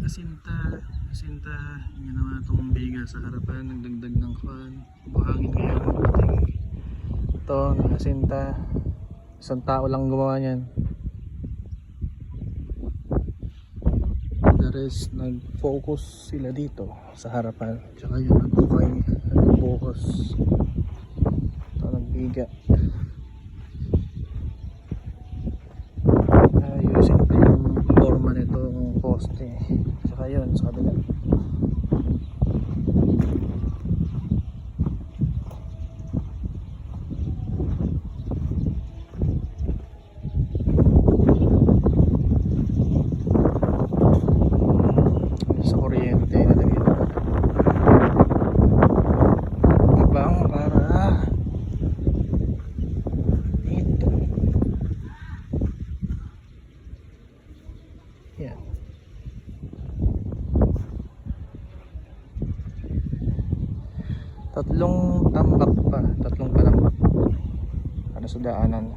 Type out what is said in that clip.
Asinta, ginawa itong biga sa harapan, nagdagdag ng kwan, buhangin ngayon pati ito, asinta, isang tao lang gumawa niyan. The rest nag-focus sila dito sa harapan, tsaka yung nag-focus ito, nagbiga. Ayusin pa yung forma nitong poste, tsaka yun sa kabila. Sa kuryente nalagay na abang para dito. Yan. Tatlong palambak para sa daanan.